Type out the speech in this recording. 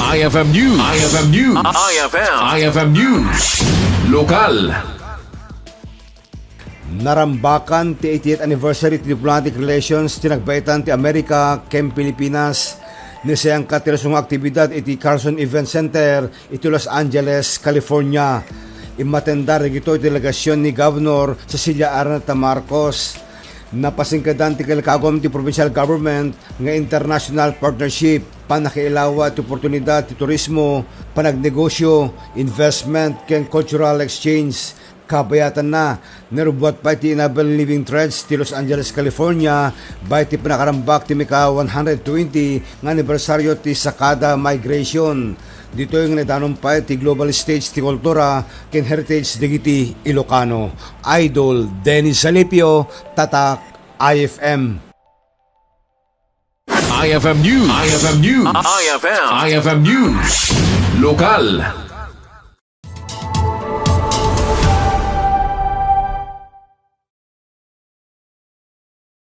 IFM News. IFM News. IFM News. Lokal. Narambakan ti 80th anniversary ti diplomatic relations tinagbaitan ti Amerika ken Pilipinas ni sayang katilasong aktibidad iti Carlson Event Center iti Los Angeles, California. Imatenda ito iti delegasyon ni Governor Cecilia Araneta Marcos. Napasingkadan ti kalkagom ti provincial government nga international partnership, panakiilawa ti oportunidad ti turismo, panagnegosyo, investment ken cultural exchange. Kabayatan na narubuat pa iti Enable Living Threads ti Los Angeles, California by ti pinakarambak ti Mika 120 nga anibersaryo ti Sakada Migration. Dito yung nadanon pa ti Global Stage ti Kultura ken Heritage Digiti Ilocano. Idol Dennis Salipio, Tatak, IFM. IFM News. IFM News. IFM News. Lokal.